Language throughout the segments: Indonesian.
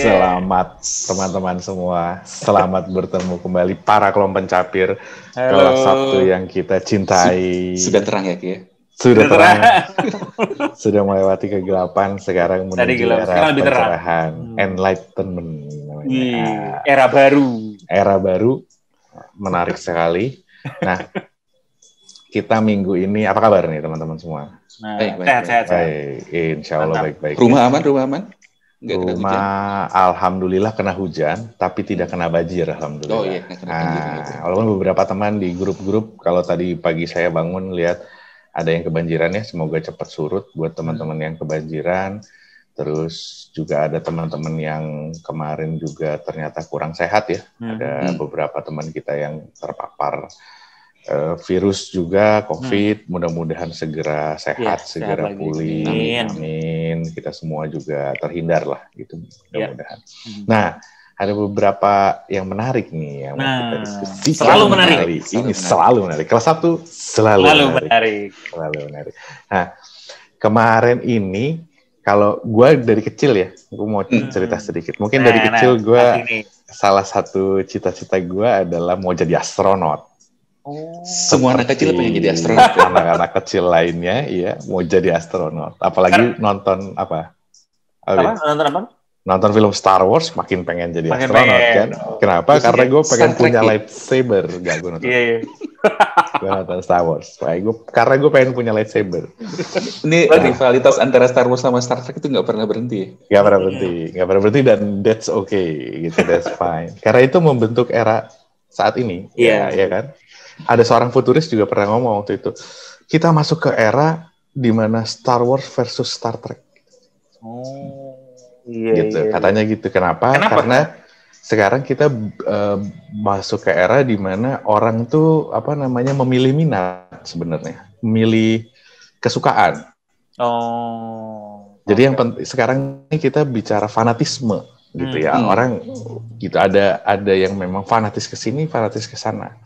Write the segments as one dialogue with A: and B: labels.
A: Selamat teman-teman semua, selamat bertemu kembali para kelompok pencapir.
B: Halo.
A: Kelas Sabtu yang kita cintai.
C: Sudah terang ya, Ki ya?
A: Sudah terang. Sudah melewati kegelapan, sekarang menuju era pencerahan, enlightenment namanya.
B: Era baru.
A: Era baru, menarik sekali. Nah, kita minggu ini, apa kabar nih teman-teman semua?
B: Baik. Sehat.
A: Insya Allah baik-baik.
C: Rumah aman?
A: Rumah alhamdulillah kena hujan, tapi tidak kena banjir alhamdulillah.
C: Oh iya, kena banjir.
A: Walaupun beberapa teman di grup-grup, kalau tadi pagi saya bangun lihat ada yang kebanjiran ya, semoga cepat surut buat teman-teman yang kebanjiran. Terus juga ada teman-teman yang kemarin juga ternyata kurang sehat ya. Ada beberapa teman kita yang terpapar virus juga, COVID, mudah-mudahan segera sehat, segera pulih. Amin. Kita semua juga terhindar lah, gitu. Mudah-mudahan. Nah, ada beberapa yang menarik nih yang mau kita diskusi.
B: Selalu menarik.
A: Ini selalu menarik. Kelas Sabtu selalu menarik. Nah, kemarin ini kalau gue dari kecil ya, gue mau cerita sedikit. Mungkin dari kecil gue salah satu cita-cita gue adalah mau jadi astronot.
C: Semua anak kecil pengen jadi astronot.
A: Anak-anak kecil lainnya, iya, mau jadi astronot. Apalagi nonton apa?
B: Nonton apa?
A: Nonton film Star Wars, makin pengen jadi astronot kan? Kenapa? Karena gue pengen punya lightsaber. Gak, gue nonton.
B: Iya.
A: Gue nonton Star Wars. Karena gue pengen punya lightsaber.
C: Ini rivalitas antara Star Wars sama Star Trek itu nggak pernah berhenti.
A: Nggak pernah berhenti dan that's okay, gitu, that's fine. Karena itu membentuk era saat ini, ya kan? Ada seorang futuris juga pernah ngomong waktu itu, kita masuk ke era di mana Star Wars versus Star Trek. Katanya gitu. Kenapa? Karena sekarang kita masuk ke era di mana orang tuh memilih minat sebenarnya, memilih kesukaan. Jadi yang sekarang ini kita bicara fanatisme gitu ya. Orang gitu ada yang memang fanatis ke sini, fanatis ke sana.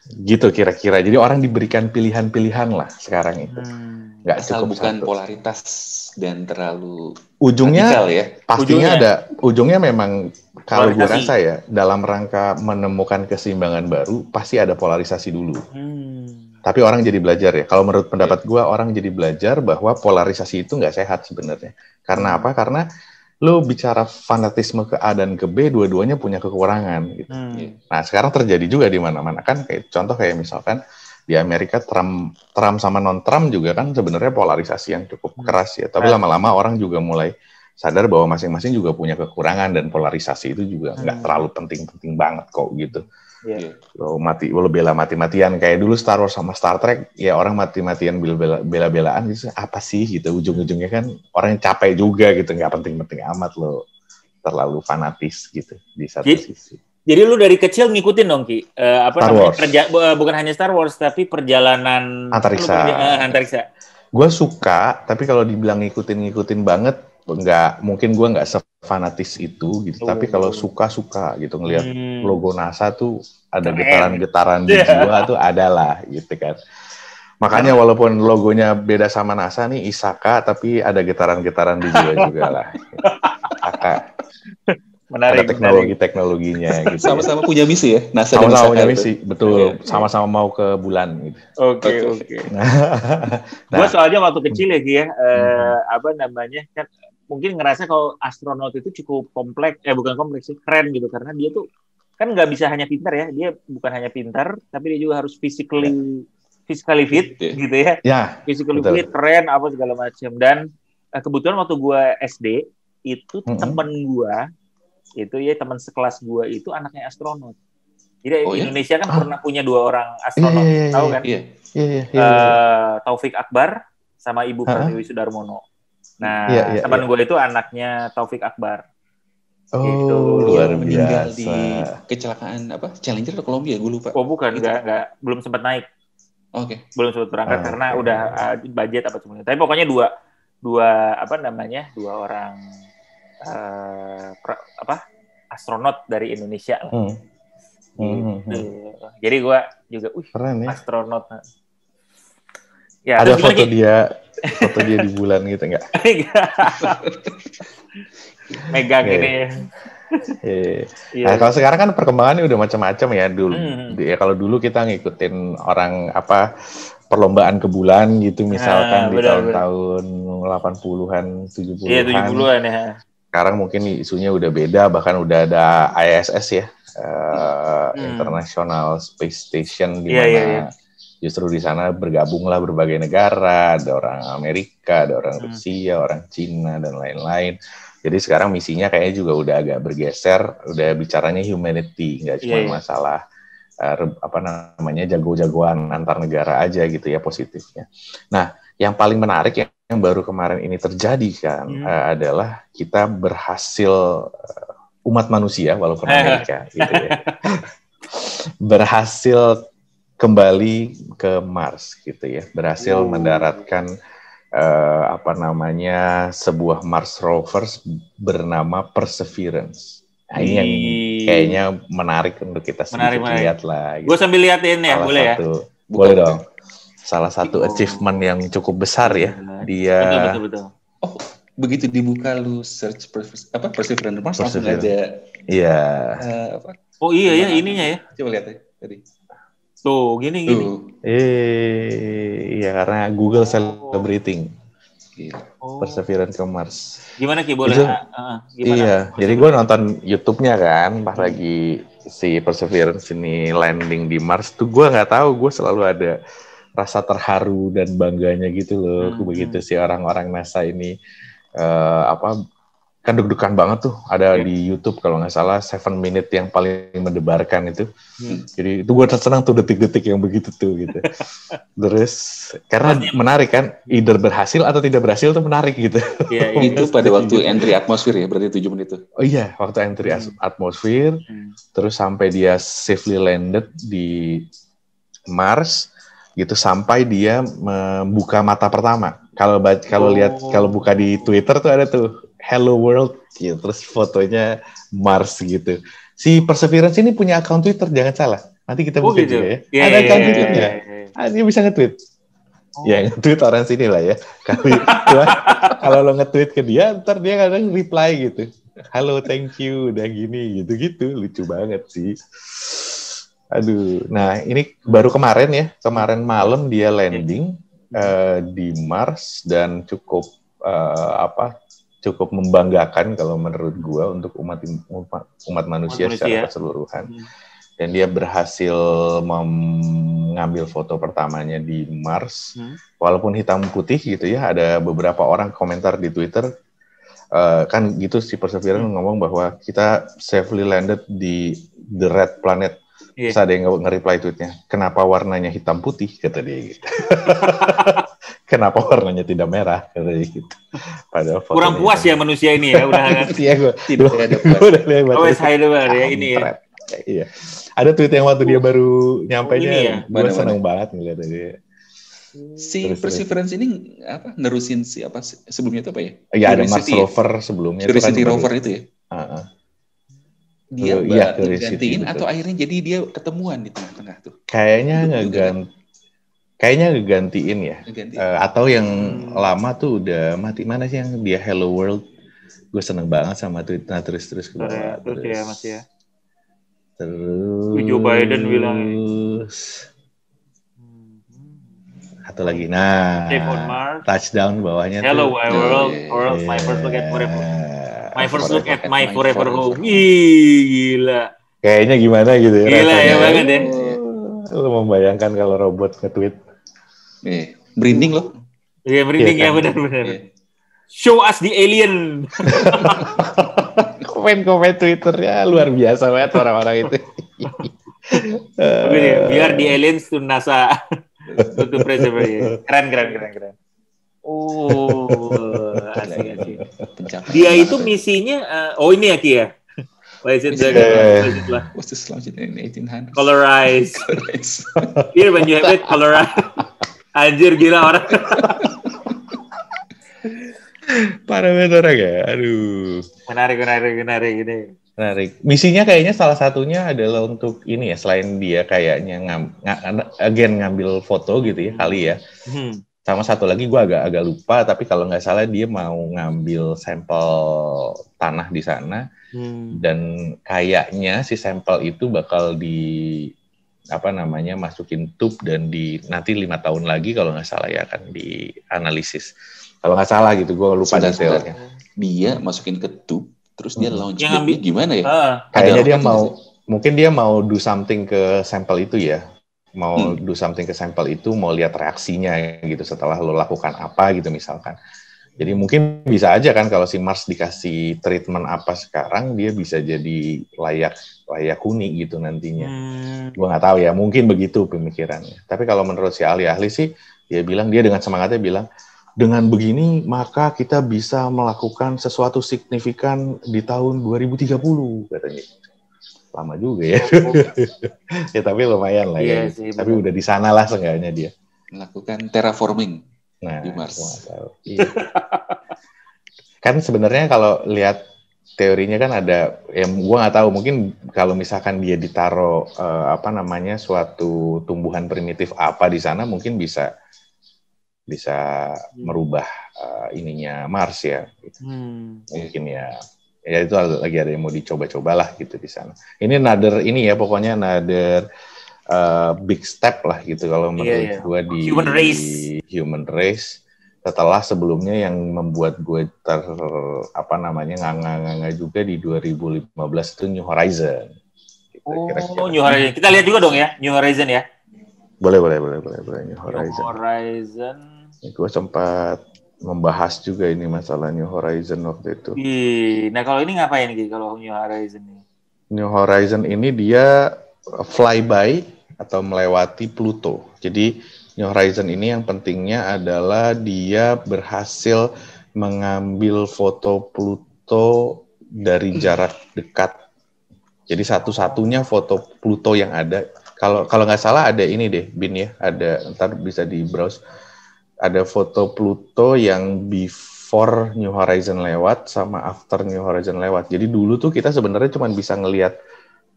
A: Gitu kira-kira. Jadi orang diberikan pilihan-pilihan lah sekarang itu. Nggak
C: asal
A: cukup
C: bukan
A: satu.
C: Polaritas dan terlalu
A: ujungnya
C: radikal ya.
A: Pastinya ujungnya memang kalau gue rasa ya dalam rangka menemukan keseimbangan baru pasti ada polarisasi dulu. Tapi orang jadi belajar ya. Kalau menurut pendapat gue orang jadi belajar bahwa polarisasi itu nggak sehat sebenarnya. Karena apa? Karena lo bicara fanatisme ke A dan ke B, dua-duanya punya kekurangan. Gitu. Nah, sekarang terjadi juga di mana-mana kan. Contoh kayak misalkan di Amerika Trump sama non-Trump juga kan sebenarnya polarisasi yang cukup keras ya. Tapi lama-lama orang juga mulai sadar bahwa masing-masing juga punya kekurangan dan polarisasi itu juga nggak terlalu penting-penting banget kok gitu. Lo bela mati-matian kayak dulu Star Wars sama Star Trek ya orang mati-matian bela-belaan gitu apa sih gitu ujung-ujungnya kan orang yang capek juga gitu nggak penting-penting amat lo terlalu fanatis gitu di satu sisi.
B: Jadi lu dari kecil ngikutin dong Ki
A: Star Wars.
B: Bukan hanya Star Wars tapi perjalanan antariksa.
A: Gue suka tapi kalau dibilang ngikutin banget mungkin gue nggak sefanatis itu gitu. Tapi kalau suka gitu ngelihat logo NASA tuh ada getaran-getaran di jiwa tuh adalah gitu kan. Makanya walaupun logonya beda sama NASA nih ISAKA tapi ada getaran-getaran di jiwa juga lah. ISAKA.
B: Menarik,
A: ada teknologinya gitu.
C: Sama-sama punya misi ya, NASA dan
A: sama-sama punya misi, betul. Sama-sama mau ke bulan gitu.
B: Oke. Gue soalnya waktu kecil ya Ki ya, kan mungkin ngerasa kalau astronot itu cukup kompleks, bukan kompleks sih, keren gitu karena dia tuh kan nggak bisa hanya pintar ya, dia bukan hanya pintar, tapi dia juga harus physically fit gitu ya. Physically fit, keren apa segala macam. Dan kebetulan waktu gue SD itu temen gue itu ya teman sekelas gue itu anaknya astronot. Jadi Indonesia kan pernah punya 2 orang astronot, tahu kan? Taufik Akbar sama Ibu Pertiwi Sudarmono. Nah, teman gue itu anaknya Taufik Akbar.
A: Gitu. Luar biasa.
C: Di kecelakaan Challenger atau Columbia, gue lupa.
B: Bukan, enggak, belum sempat naik. Belum sempat berangkat karena udah budget apa semuanya. Tapi pokoknya dua orang astronot dari Indonesia lah. Jadi gue juga,
A: keren ya.
B: Astronot.
A: Ya, ada foto dia Foto dia di bulan gitu nggak?
B: Megang ini.
A: Nah, kalau sekarang kan perkembangannya udah macam-macam ya. Dulu ya, kalau dulu kita ngikutin orang perlombaan ke bulan gitu misalkan di tahun-tahun 80-an, 70-an.
B: Iya, 70-an ya.
A: Sekarang mungkin isunya udah beda, bahkan udah ada ISS ya, International Space Station, di mana justru di sana bergabunglah berbagai negara, ada orang Amerika, ada orang Rusia, orang Cina dan lain-lain. Jadi sekarang misinya kayaknya juga udah agak bergeser, udah bicaranya humanity, nggak cuma masalah jago-jagoan antar negara aja gitu ya positifnya. Nah, yang paling menarik yang baru kemarin ini terjadi kan adalah kita berhasil umat manusia walaupun Amerika gitu ya berhasil kembali ke Mars gitu ya, berhasil mendaratkan sebuah Mars rovers bernama Perseverance. Nah, ini yang kayaknya menarik untuk kita sedikit lihat lah. Gitu.
B: Gue sambil liatin ya, boleh ya?
A: Boleh dong. Salah satu achievement yang cukup besar ya. Dia.
C: Betul. Oh, begitu dibuka lu search Perseverance Mars langsung ada.
A: Iya.
B: Oh iya ya ininya ya.
C: Coba lihat ya tadi.
B: Tuh, gini.
A: Iya karena Google celebrating Perseverance ke Mars.
B: Gimana Ki, boleh?
A: Iya, jadi gue nonton YouTube-nya kan, pas lagi si Perseverance ini landing di Mars tuh gue nggak tahu, gue selalu ada rasa terharu dan bangganya gitu loh, begitu si orang-orang NASA ini kan deg-degan banget tuh, ada di YouTube kalau nggak salah 7 minute yang paling mendebarkan itu. Jadi itu gue senang tuh detik-detik yang begitu tuh gitu. Terus karena menarik kan, either berhasil atau tidak berhasil tuh menarik gitu.
C: Itu pada waktu entry atmosfer ya, berarti 7 menit itu.
A: Oh iya, waktu entry atmosfer, terus sampai dia safely landed di Mars gitu, sampai dia membuka mata pertama. Kalau buka di Twitter tuh ada tuh Hello World, gitu. Terus fotonya Mars gitu. Si Perseverance ini punya akun Twitter, jangan salah. Nanti kita buka juga ya. Ada akun Twitternya. Dia bisa nge-tweet. Ya nge-tweet orang sini lah ya. Kalau lo nge-tweet ke dia, ntar dia kadang reply gitu. Halo, thank you, udah gini, gitu-gitu. Lucu banget sih. Aduh, nah ini baru kemarin ya. Kemarin malam dia landing di Mars dan cukup cukup membanggakan kalau menurut gua untuk umat manusia secara keseluruhan. Dan dia berhasil mengambil foto pertamanya di Mars, walaupun hitam putih gitu ya. Ada beberapa orang komentar di Twitter, kan gitu si Perseverance ngomong bahwa kita safely landed di the red planet. Terus ada yang nge-reply tweetnya, kenapa warnanya hitam putih, kata dia gitu. Kenapa warnanya tidak merah, kata dia gitu. Padahal
B: kurang puas ya manusia ini ya, udah kan.
A: Iya, gue udah lihat.
B: Ya ini ya.
A: Iya. Ada tweet yang waktu dia baru nyampainya, gue seneng banget ngeliat dia.
C: Si Perseverance ini nerusin sebelumnya itu apa ya?
A: Iya, ada Mars rover sebelumnya.
C: Curiosity rover itu ya? Dia gantiin
A: atau
C: akhirnya jadi dia ketemuan di tengah-tengah tuh?
A: Kayaknya ngegantiin ya. Atau yang lama tuh udah mati. Mana sih yang dia Hello World? Gue seneng banget sama tweet. Nah terus ke bawah.
B: Terus ya Mas ya.
A: Terus
B: Joe Biden bilang
A: atau lagi touchdown bawahnya
B: Hello
A: tuh.
B: world, my first look at forever. My first look at my forever home. Gila.
A: Kayaknya gimana gitu ya.
B: Gila ya banget ya.
A: Lu membayangkan kalau robot nge-tweet.
C: Merinding loh.
B: Iya merinding ya benar-benar. Show us the alien.
A: Komen Twitternya luar biasa banget orang-orang itu.
B: Biar the aliens to NASA. Untuk Perseverance. Keren. Oh, asik. Dia itu misinya, ini ya Ki ya? Was it
C: in 1800?
B: Colorize. Here when you have it, colorize. Anjir gila orang.
A: Parah banget orang ya, aduh. Menarik. Misinya kayaknya salah satunya adalah untuk ini ya, selain dia kayaknya ngambil foto gitu ya kali ya. Sama satu lagi gue agak lupa, tapi kalau nggak salah dia mau ngambil sampel tanah di sana, dan kayaknya si sampel itu bakal masukin tube dan nanti 5 tahun lagi kalau nggak salah ya akan dianalisis. Kalau nggak salah gitu, gue lupa detailnya.
C: Dia masukin ke tube, terus dia launch gimana ya?
A: Kayaknya mungkin dia mau do something ke sampel itu ya. Mau do something ke sampel itu, mau lihat reaksinya gitu setelah lo lakukan apa gitu misalkan. Jadi mungkin bisa aja kan kalau si Mars dikasih treatment apa sekarang, dia bisa jadi layak huni gitu nantinya. Gue nggak tahu ya, mungkin begitu pemikirannya. Tapi kalau menurut si ahli-ahli sih, dia dengan semangatnya bilang, dengan begini maka kita bisa melakukan sesuatu signifikan di tahun 2030 katanya. Lama juga ya. Ya tapi lumayan lah ya. Sih, tapi udah di sana lah seenggaknya dia.
C: Melakukan terraforming di Mars.
A: Iya. Kan sebenarnya kalau lihat teorinya kan ada, gue nggak tahu, mungkin kalau misalkan dia ditaruh suatu tumbuhan primitif apa di sana, mungkin bisa merubah ininya Mars ya. Mungkin ya itu lagi ada yang mau dicoba-cobalah gitu di sana. Ini pokoknya another big step lah gitu kalau menurut gue di human race. Setelah sebelumnya yang membuat gue nganga juga di 2015 itu New Horizon. Gitu,
B: New Horizon. Kita lihat juga dong ya New Horizon ya.
A: Boleh New Horizon.
B: New Horizon.
A: Gue sempat membahas juga ini masalah New Horizon waktu itu.
B: Nah kalau ini ngapain nih kalau New Horizon ini?
A: New Horizon ini dia flyby atau melewati Pluto. Jadi New Horizon ini yang pentingnya adalah dia berhasil mengambil foto Pluto dari jarak dekat. Jadi satu-satunya foto Pluto yang ada. Kalau nggak salah ada ini deh, Bin ya. Ada, ntar bisa di browse. Ada foto Pluto yang before New Horizon lewat sama after New Horizon lewat. Jadi dulu tuh kita sebenarnya cuma bisa ngelihat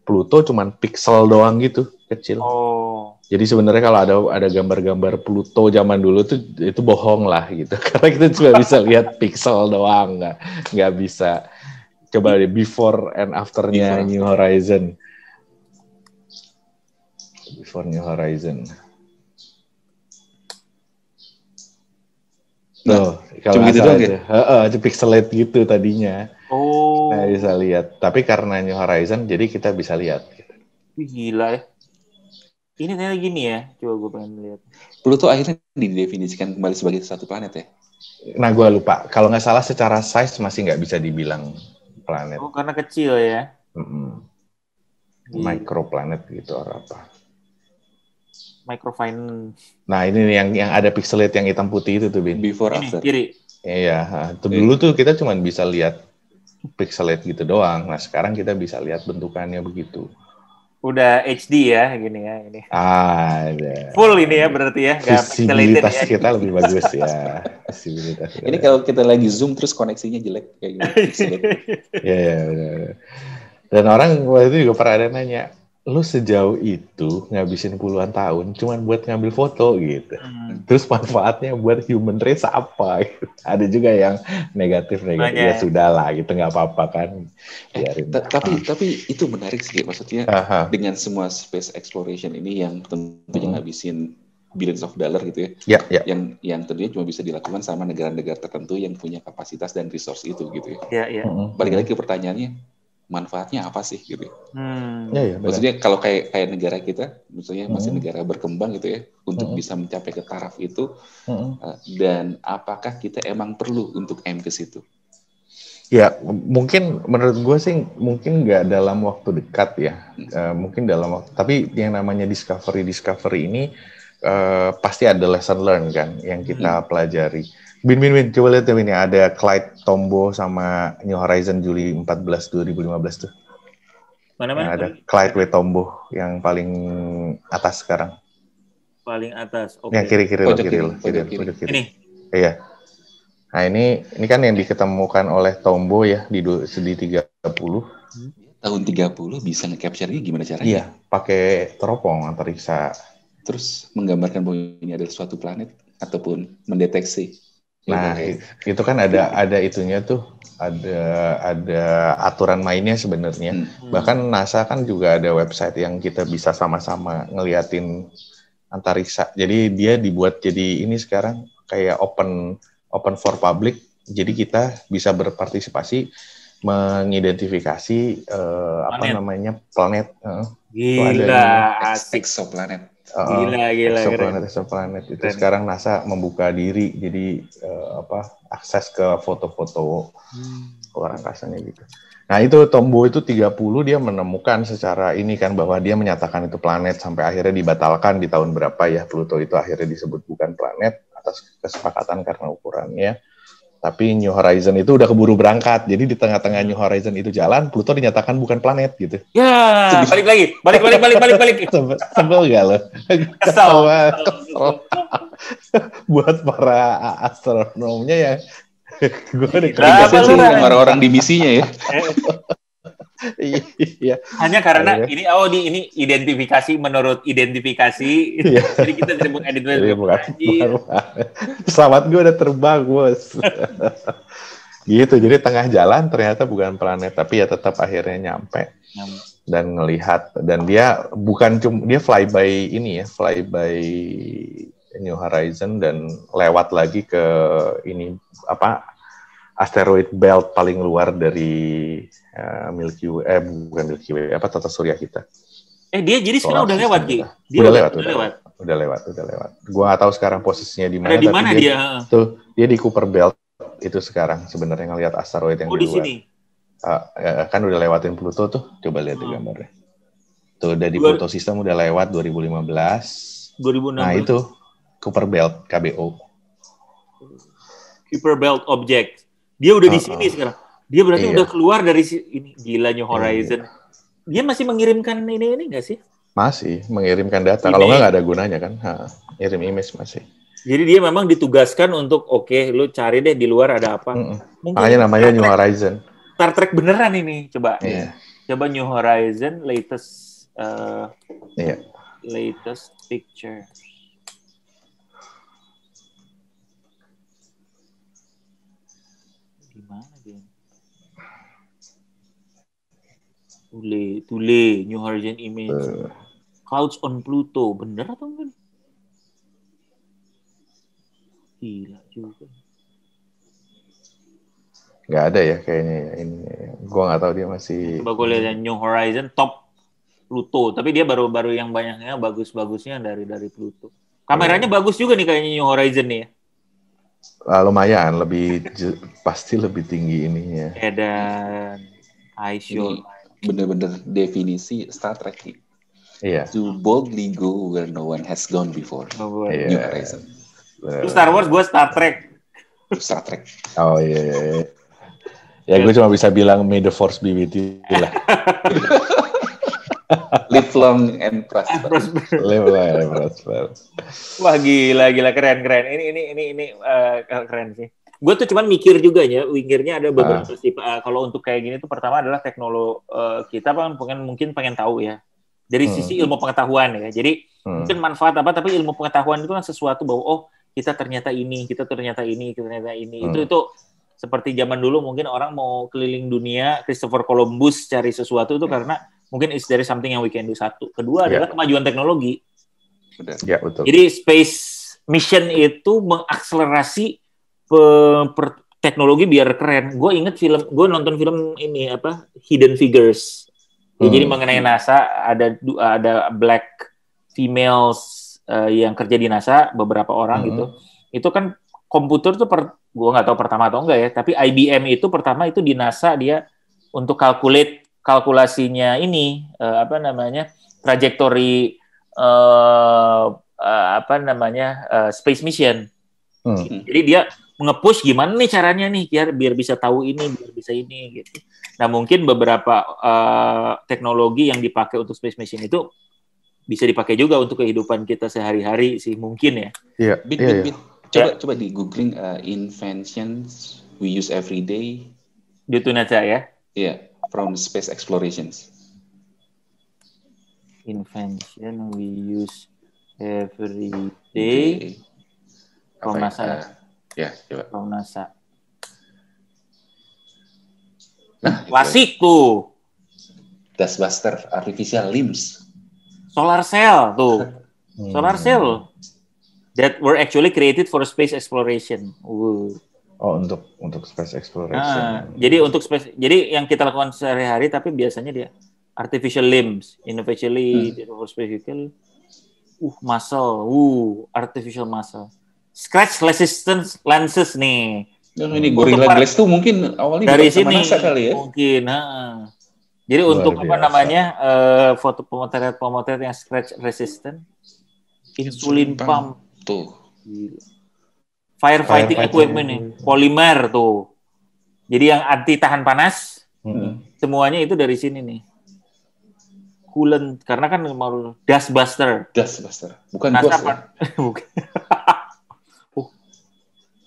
A: Pluto cuma pixel doang gitu, kecil. Jadi sebenarnya kalau ada gambar-gambar Pluto zaman dulu tuh itu bohong lah gitu. Karena kita cuma bisa lihat pixel doang, nggak bisa. Coba deh before and after-nya New Horizon. Before New Horizon. Tuh, kalau gitu doang ya? Itu pixelate gitu tadinya. Nah, bisa lihat. Tapi karena New Horizon, jadi kita bisa lihat.
B: Gila ya. Ini ternyata gini ya. Coba gue pengen lihat.
C: Pluto akhirnya didefinisikan kembali sebagai satu planet ya?
A: Nah, gue lupa. Kalau nggak salah secara size masih nggak bisa dibilang planet.
B: Karena kecil ya?
A: Microplanet gitu atau apa.
B: Microfinance.
A: Nah, ini yang ada pixelate yang hitam putih itu tuh, Bin.
C: Before after.
B: Kiri.
A: Iya, dulu tuh kita cuma bisa lihat pixelate gitu doang. Nah, sekarang kita bisa lihat bentukannya begitu.
B: Udah HD ya, gini ya ini.
A: Ada.
B: Full ini ya berarti ya.
A: Visibilitas kita lebih bagus ya. Visibilitas.
C: Ini kalau kita lagi zoom terus koneksinya jelek kayak gitu.
A: Iya, benar. Dan orang waktu itu juga pernah ada nanya, lu sejauh itu ngabisin puluhan tahun cuman buat ngambil foto gitu. Terus manfaatnya buat human race apa? Ada juga yang negatif. Ya sudah lah gitu, nggak apa-apa kan.
C: Tapi itu menarik sih, maksudnya dengan semua space exploration ini yang tentunya ngabisin billions of dollar gitu ya. Yang tentunya cuma bisa dilakukan sama negara-negara tertentu yang punya kapasitas dan resource itu gitu ya. Balik lagi ke pertanyaannya, manfaatnya apa sih gitu? Maksudnya kalau kayak negara kita, misalnya masih negara berkembang gitu ya, untuk bisa mencapai ke taraf itu, dan apakah kita emang perlu untuk aim ke situ?
A: Ya, mungkin menurut gue sih mungkin nggak dalam waktu dekat ya, mungkin dalam waktu. Tapi yang namanya discovery ini pasti ada lesson learn kan yang kita pelajari. Bin, coba lihat ya ini ada Clyde Tombaugh sama New Horizon Juli 14 2015 tuh.
B: Mana?
A: Ada Clyde Tombaugh yang paling atas sekarang.
B: Paling atas. Oke.
A: Yang kiri lo. Ini. Iya. Nah, ini kan yang diketemukan oleh Tombaugh ya di 30.
C: Tahun 30 bisa nge-capture-nya gimana caranya?
A: Iya, pakai teropong antariksa.
C: Terus menggambarkan bahwa ini adalah suatu planet ataupun mendeteksi.
A: Nah, itu kan ada itunya tuh, ada aturan mainnya sebenarnya. Bahkan NASA kan juga ada website yang kita bisa sama-sama ngeliatin antariksa. Jadi dia dibuat jadi ini sekarang kayak open for public. Jadi kita bisa berpartisipasi mengidentifikasi planet.
B: Gila,
C: exoplanet.
B: Gila.
A: Exoplanet itu keren. Sekarang NASA membuka diri, jadi akses ke foto-foto luar angkasanya gitu. Nah itu Tombaugh itu 30 dia menemukan secara ini kan bahwa dia menyatakan itu planet sampai akhirnya dibatalkan di tahun berapa ya, Pluto itu akhirnya disebut bukan planet atas kesepakatan karena ukurannya. Tapi New Horizon itu udah keburu berangkat. Jadi di tengah-tengah New Horizon itu jalan, Pluto dinyatakan bukan planet gitu.
B: Ya, balik lagi.
A: Sebel gak lo? Kesel. Buat para astronomnya ya. Gue udah
C: sih orang-orang di misinya ya.
B: Iya. Hanya karena ini identifikasi menurut identifikasi.
A: Iya.
B: Jadi kita tidak mengidentifikasi.
A: Pesawat gue udah terbang, bos. Gitu. Jadi tengah jalan ternyata bukan planet, tapi ya tetap akhirnya nyampe dan ngelihat. Dan dia bukan cuma dia fly by New Horizon dan lewat lagi ke ini asteroid belt paling luar dari Milky Way, bukan Milky Way, tata surya kita.
B: Dia jadi sekarang udah lewat, Ki?
A: Udah lewat. Gua nggak tauu sekarang posisinya di mana.
B: Di mana dia?
A: Tuh, dia di Kuiper Belt itu sekarang sebenarnya ngelihat asteroid yang di luar.
B: Di sini.
A: Kan udah lewatin Pluto tuh, coba lihat gambarnya. Tuh udah di Pluto System udah lewat 2015.
B: 2016.
A: Nah itu Kuiper Belt KBO.
B: Kuiper Belt Object. Dia udah di sini sekarang. Dia berarti udah keluar dari ini. Gila New Horizon. Dia masih mengirimkan ini nggak sih?
A: Masih mengirimkan data. Kalau nggak ada gunanya kan. Ngirim image masih.
B: Jadi dia memang ditugaskan untuk lu cari deh di luar ada apa.
A: Makanya namanya New Horizon.
B: Star Trek beneran ini. Coba. Coba New Horizon latest latest picture. Tule, New Horizon image. Clouds on Pluto, bener atau enggak? Gila juga.
A: Nggak ada ya kayaknya ya. Ini, gua nggak tahu dia masih.
B: Coba gue lihat New Horizon top Pluto, tapi dia baru yang banyaknya bagus-bagusnya dari Pluto. Kameranya bagus juga nih kayaknya New Horizon nih ya.
A: Lumayan, pasti lebih tinggi ininya.
B: Dan iShow.
C: Bener-bener definisi Star Trek.
A: Iya.
C: To boldly go where no one has gone before. New Horizon.
B: Itu Star Wars, gue Star Trek.
C: Star Trek.
A: Oh iya. Ya gue cuma bisa bilang May the Force be with you lah.
C: Live long and prosper.
A: Live long and prosper.
B: Wah gila keren. Ini keren sih. Gue tuh cuman mikir juga ya, mikirnya ada beberapa sih. Kalau untuk kayak gini tuh pertama adalah teknologi kita mungkin pengen tahu ya. Dari sisi ilmu pengetahuan ya. Jadi mungkin manfaat apa, tapi ilmu pengetahuan itu kan sesuatu bahwa kita ternyata ini. Itu seperti zaman dulu mungkin orang mau keliling dunia, Christopher Columbus cari sesuatu itu karena mungkin is there something yang we can do. Satu. Kedua adalah kemajuan teknologi.
A: Ya, betul.
B: Jadi space mission itu mengakselerasi teknologi biar keren. Gue nonton film ini Hidden Figures. Jadi mengenai NASA ada black females yang kerja di NASA beberapa orang gitu. Itu kan komputer tuh gue nggak tahu pertama atau enggak ya. Tapi IBM itu pertama itu di NASA dia untuk kalkulasinya ini trajektori space mission. Jadi dia nge-push gimana nih caranya nih biar bisa tahu ini, biar bisa ini gitu. Nah, mungkin beberapa teknologi yang dipakai untuk space mission itu bisa dipakai juga untuk kehidupan kita sehari-hari sih mungkin ya.
A: Iya.
C: Coba di googling inventions we use every day.
B: Di Tunaca ya?
C: Iya, from space explorations.
B: Invention we use every day. From NASA.
C: Ya, coba.
B: From NASA. Klasik tuh.
C: Dustbuster, artificial limbs.
B: Solar cell tuh. Solar cell that were actually created for space exploration.
A: Oh, untuk space exploration.
B: Jadi yang kita lakukan sehari-hari tapi biasanya dia artificial limbs, innovatively for space vehicle. Muscle, artificial muscle. Scratch resistance lenses nih.
C: Ini Gorilla Glass tuh mungkin awalnya
B: dari sini
C: NASA kali ya.
B: Mungkin, Jadi untuk foto pemotret yang scratch resistant, insulin pump
C: tuh.
B: Firefighting equipment nih, polimer tuh. Jadi yang anti tahan panas, semuanya itu dari sini nih. Coolant, karena kan mau dustbuster.
C: Bukan ghost ya?
B: Bukan.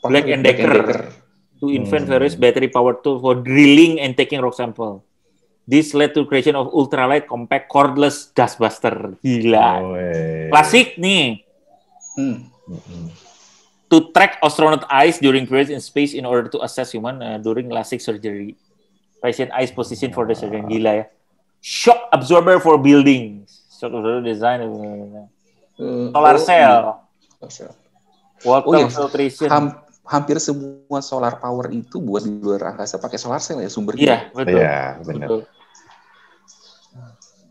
B: Black and Decker to invent various battery powered tool for drilling and taking rock sample. This led to creation of ultralight compact cordless dustbuster. Gila. Klasik nih. To track astronaut eyes during periods in space in order to assess human during LASIK surgery. Patient eyes position for the surgery. Gila ya. Shock absorber for buildings. Shock absorber design. Solar cell. Water filtration.
C: Hampir semua solar power itu buat di luar angkasa pakai solar cell ya sumbernya.
B: Iya, betul.
A: Iya, benar.
B: Betul.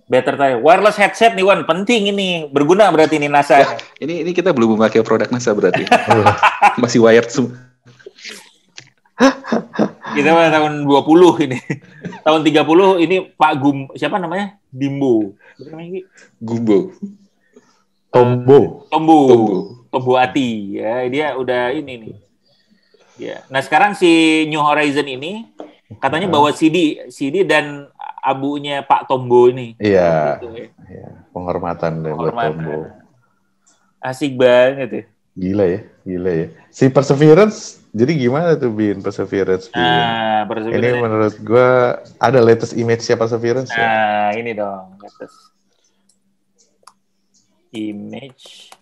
B: Better tadi. Wireless headset nih, Wan. Penting ini. Berguna berarti ini NASA.
C: Ya, ini kita belum memakai produk NASA berarti. Masih wired semua.
B: Kita tahun 20 ini. Tahun 30 ini Pak siapa namanya? Dimbo.
C: Gumbo.
B: Tombo Ati. Ya, dia udah ini nih. Ya. Nah sekarang si New Horizon ini katanya bawa CD dan abunya Pak Tombo ini.
A: Iya. Gitu, ya. Iya. Penghormatan buat Tombo.
B: Asik banget ya.
A: Gila ya. Si Perseverance, jadi gimana tuh Perseverance?
B: Perseverance.
A: Ini menurut gue ada latest image-nya Perseverance ya?
B: Ini dong latest image.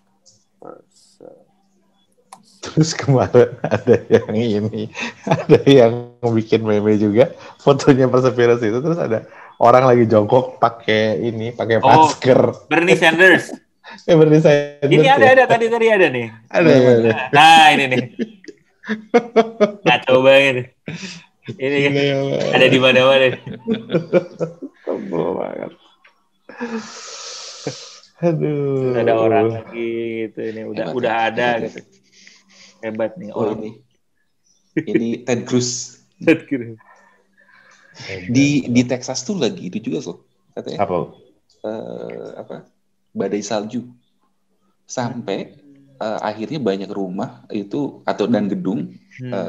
A: Terus kemarin ada yang bikin meme juga, fotonya Perseverance itu, terus ada orang lagi jongkok pakai masker.
B: Bernie Sanders.
A: Bernie Sanders.
B: Ini ada tadi ada nih.
A: Ada.
B: Nah ini nih. Kacau banget. Ini kan ada di mana-mana.
A: Tebel banget. Aduh.
B: Ada orang lagi gitu ini udah ada gitu. Hebat nih orang
C: ini Ted Cruz. Di Texas tuh lagi itu juga loh katanya.
A: Apa?
C: Badai salju. Sampai akhirnya banyak rumah itu dan gedung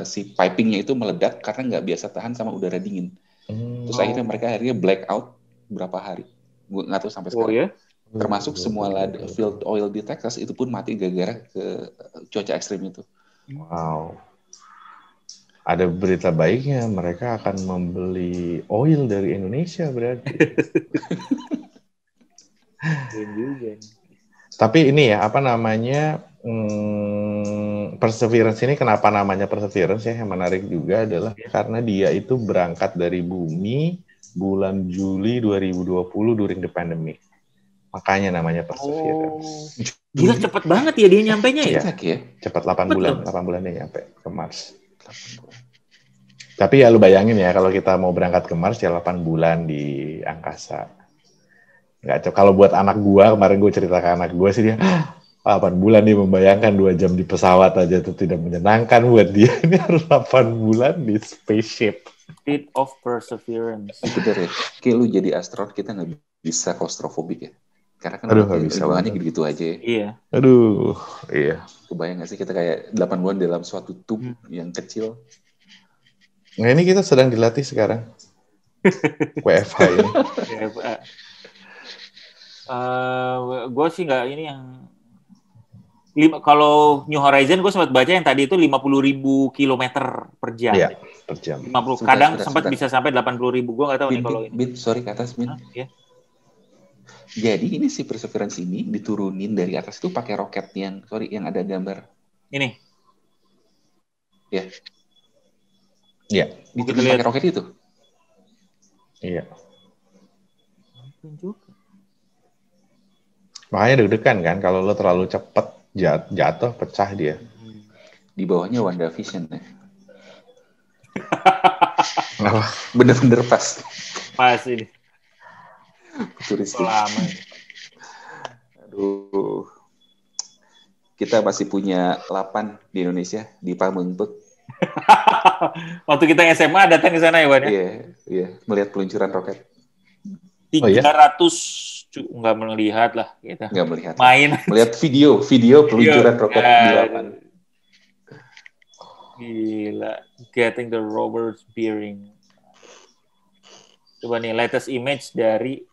C: si pipingnya itu meledak karena nggak biasa tahan sama udara dingin. Terus akhirnya mereka blackout berapa hari. Gue nggak tahu sampai sekarang. Ya? Termasuk semua field oil di Texas itu pun mati gara-gara ke cuaca ekstrim itu.
A: Wow. Ada berita baiknya, mereka akan membeli oil dari Indonesia berarti. Tapi ini ya, Perseverance ini kenapa namanya Perseverance ya, yang menarik juga adalah karena dia itu berangkat dari bumi bulan Juli 2020 during the pandemic. Makanya namanya Perseverance.
B: Gila cepet banget ya dia nyampenya ya?
A: Cepat 8 bulan dia nyampe ke Mars. Tapi ya lu bayangin ya, kalau kita mau berangkat ke Mars ya 8 bulan di angkasa. Nggak, kalau buat anak gua, kemarin gua cerita ke anak gua sih, dia 8 bulan dia membayangkan 2 jam di pesawat aja itu tidak menyenangkan buat dia. Ini harus 8 bulan di spaceship.
B: Speed of Perseverance.
C: Bener ya, kayak lu jadi astronot kita nggak bisa claustrophobic ya. Karena kan lingkungannya gitu-gitu aja ya.
B: Iya.
A: Iya.
C: Kebayang nggak sih kita kayak 8 bulan dalam suatu tube yang kecil.
A: Nah ini kita sedang dilatih sekarang. WFH ini.
B: Gue sih nggak ini yang kalau New Horizon gue sempat baca yang tadi itu 50.000 kilometer per jam.
A: Iya, per jam.
B: 50. Kadang sempat bisa sampai 80.000. Gue nggak tahu nih kalau ini.
C: Sorry ke atas, Min.
B: Ya.
C: Jadi ini si Perseverance ini diturunin dari atas itu pakai roket yang ada gambar.
B: Ini.
C: Ya.
A: Iya.
C: Diturun pakai roket itu.
A: Iya. Makanya deg-degan kan kalau lo terlalu cepet jatuh pecah dia.
C: Di bawahnya WandaVision ya.
A: Apa?
C: Bener-bener pas.
B: Pas ini.
C: Futuristik. Lama. Aduh. Kita masih punya 8 di Indonesia di Pamengpeuk.
B: Waktu kita SMA datang ke sana ya, Wan?
C: Iya. Melihat peluncuran roket.
B: 300 nggak melihat lah kita.
C: Nggak melihat.
B: Main.
C: Melihat video peluncuran roket di lapangan.
B: Gila. Getting the rover's bearing. Coba nih, latest image dari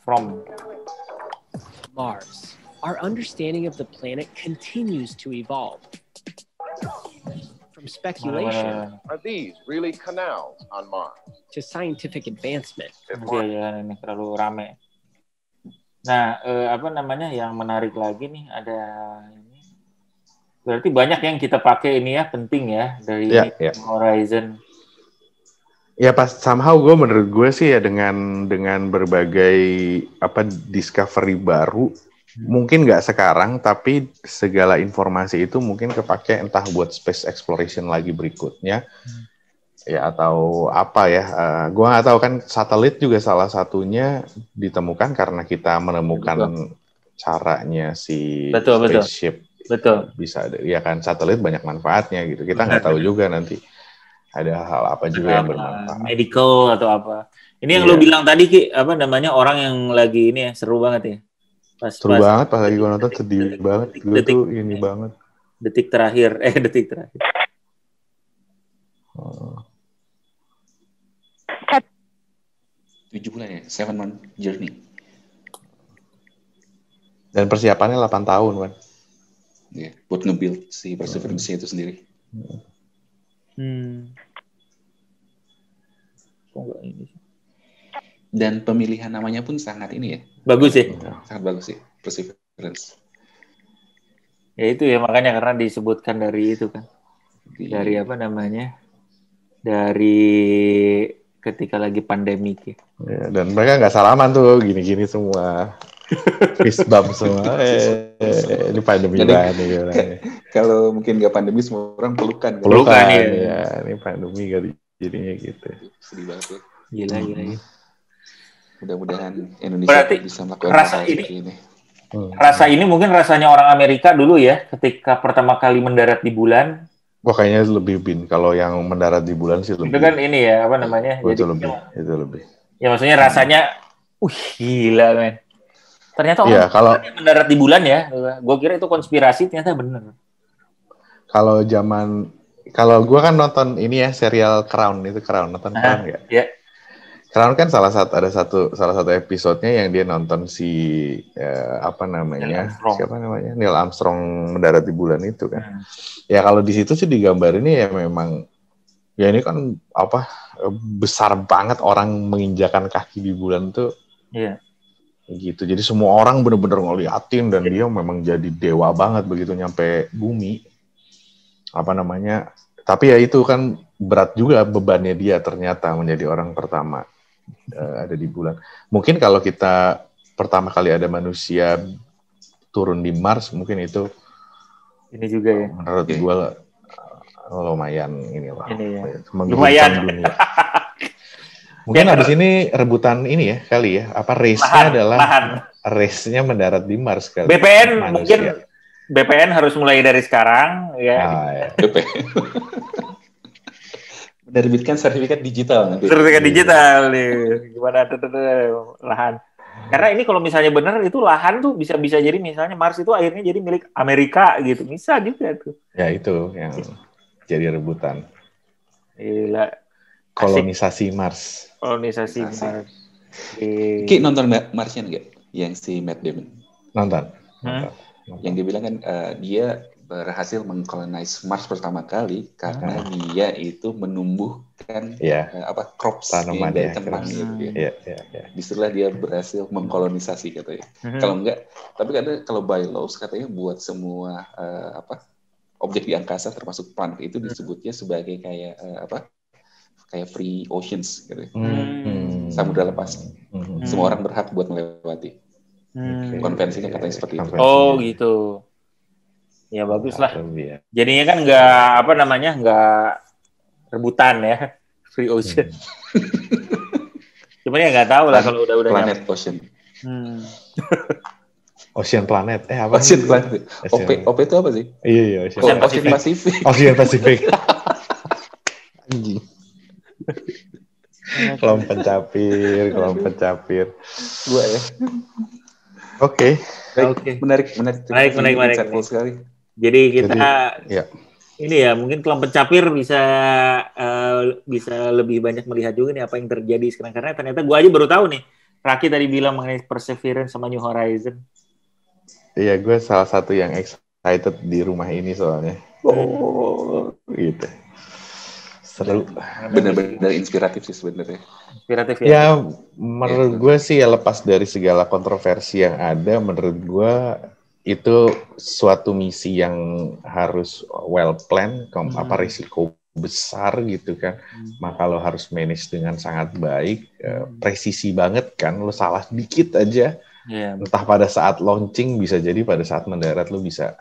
B: from
D: Mars. Our understanding of the planet continues to evolve. From speculation
E: are these really canals on Mars
D: to scientific advancement.
B: Ini terlalu rame. Nah, apa namanya yang menarik lagi nih ada ini. Berarti banyak yang kita pakai ini ya, penting ya dari Horizon.
A: Ya pas somehow menurut gue sih ya dengan berbagai discovery baru, mungkin nggak sekarang tapi segala informasi itu mungkin kepake entah buat space exploration lagi berikutnya, ya atau apa ya. Gue nggak tahu kan satelit juga salah satunya ditemukan karena kita menemukan caranya si spaceship.
B: Betul.
A: Bisa ya kan satelit banyak manfaatnya gitu. Kita nggak tahu juga nanti. Ada hal apa juga yang bermanfaat.
B: Medical atau apa. Ini yang lu bilang tadi Ki, apa namanya orang yang lagi ini ya, seru banget ya.
A: Seru banget pas lagi gue nonton sedih banget. Gue tuh ini banget.
B: Detik terakhir. 7
C: bulan ya, 7 month journey.
A: Dan persiapannya 8 tahun kan.
C: Iya, buat nge-build si Perseverance itu sendiri. Dan pemilihan namanya pun sangat ini ya.
B: Bagus ya.
C: Sangat bagus sih, Perseverance.
B: Ya itu ya makanya karena disebutkan dari itu kan. Dari apa namanya? Dari ketika lagi pandemik ya.
A: Dan mereka nggak salaman tuh gini-gini semua. Fist bump semua. Ini pandemi banget nih.
C: Kalau mungkin nggak pandemi semua orang pelukan.
A: Pelukan ya. Ini pandemi kali jadinya gitu.
C: Sedih banget ya.
B: Gila.
C: Mudah-mudahan Indonesia bisa melakukan
B: rasa ini. Rasa ini mungkin rasanya orang Amerika dulu ya, ketika pertama kali mendarat di bulan.
A: Wah kayaknya lebih kalau yang mendarat di bulan sih lebih.
B: Itu kan ini ya apa namanya?
A: Itu lebih.
B: Ya maksudnya rasanya, gila men. Ternyata orang yang mendarat di bulan ya. Gue kira itu konspirasi, ternyata bener.
A: Kalau gue kan nonton ini ya serial Crown nonton Crown nggak?
B: Iya.
A: Crown kan salah satu episodenya yang dia nonton si Neil Armstrong mendarat di bulan itu kan. Ya kalau di situ sih digambarin ya memang ya ini kan besar banget orang menginjakan kaki di bulan tuh.
B: Iya.
A: Gitu. Jadi semua orang benar-benar ngeliatin dan dia memang jadi dewa banget begitu nyampe bumi. Tapi ya itu kan berat juga bebannya dia ternyata menjadi orang pertama ada di bulan. Mungkin kalau kita pertama kali ada manusia turun di Mars mungkin itu
B: ini juga ya.
A: Menurut gue lumayan inilah.
B: Lumayan.
A: Dunia. Mungkin abis ini rebutan ini ya kali ya. Race-nya adalah race-nya mendarat di Mars kali.
B: BPN mungkin BPN harus mulai dari sekarang ya.
C: BPN. Menerbitkan sertifikat digital nanti.
B: Sertifikat digital nih. Gimana lahan. Karena ini kalau misalnya benar itu lahan tuh bisa jadi misalnya Mars itu akhirnya jadi milik Amerika gitu. Bisa juga tuh.
A: Ya itu yang jadi rebutan.
B: Gila.
A: Kolonisasi Mars.
C: Ki nonton Martian nggak? Yang si Matt Damon.
A: Nonton.
C: Yang dia bilang kan dia berhasil mengkolonize Mars pertama kali karena dia itu menumbuhkan crops dari kentang gitu ya. Disitulah dia berhasil mengkolonisasi katanya. Kalau enggak, tapi kalau by laws katanya buat semua objek di angkasa termasuk planet itu disebutnya sebagai kayak kayak free oceans gitu. Samudra lepas. Semua orang berhak buat melewati. Konvensinya katanya seperti itu.
B: Oh gitu. Ya bagus lah. Jadinya kan nggak rebutan ya, free ocean. Cuman ya nggak tahu lah kalau udah
C: planet ocean.
A: Ocean planet. Apa?
C: Ocean planet. OP itu apa sih?
A: Iya.
C: Ocean Pacific.
A: Ocean Pacific. Anjing. Kelompok pencapir.
C: Dua ya.
A: Oke.
C: Menarik.
B: Baik.
C: Sekali.
B: Jadi kita ini ya mungkin kelompok pencapir bisa lebih banyak melihat juga nih apa yang terjadi sekarang, karena ternyata gue aja baru tahu nih. Raki tadi bilang mengenai Perseverance sama New Horizon.
A: Iya, gue salah satu yang excited di rumah ini soalnya. Gitu. Seru.
C: Benar-benar inspiratif sih sebenarnya.
B: Inspiratif
A: ya. Menurut gue sih ya, lepas dari segala kontroversi yang ada, menurut gue itu suatu misi yang harus well planned, risiko besar gitu kan. Maka lo harus manage dengan sangat baik, presisi banget kan. Lo salah dikit aja, entah pada saat launching, bisa jadi pada saat mendarat lo bisa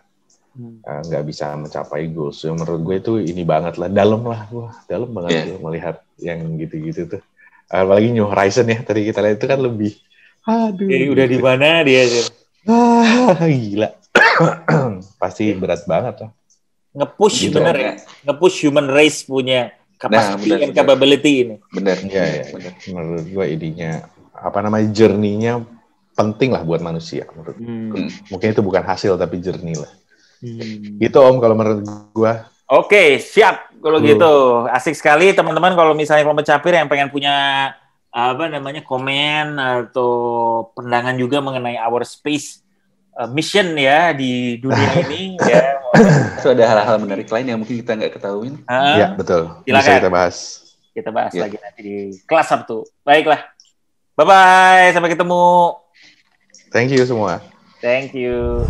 A: nggak bisa mencapai goals. So, menurut gue itu ini banget lah, dalam banget gue melihat yang gitu-gitu tuh. Apalagi New Horizon ya, tadi kita lihat itu kan lebih,
B: udah di mana dia sih?
A: Gila. Pasti berat banget lah.
B: Nge-push
C: gitu,
B: bener ya. Nge-push human race punya capacity and capability ini.
C: Bener.
A: Menurut gue idenya journey-nya penting lah buat manusia menurut. Mungkin itu bukan hasil tapi journey lah. Gitu Om kalau menurut gue.
B: Oke, siap kalau gitu. Asik sekali teman-teman kalau misalnya kelompok pencapir yang pengen punya komen atau pandangan juga mengenai our space mission ya di dunia ini ya.
C: Itu ada hal-hal menarik lain yang mungkin kita nggak ketahuin.
A: Iya, betul.
B: Silakan.
A: Bisa kita bahas.
B: Kita bahas lagi nanti di kelas Sabtu. Baiklah. Bye-bye, sampai ketemu.
A: Thank you semua.
B: Thank you.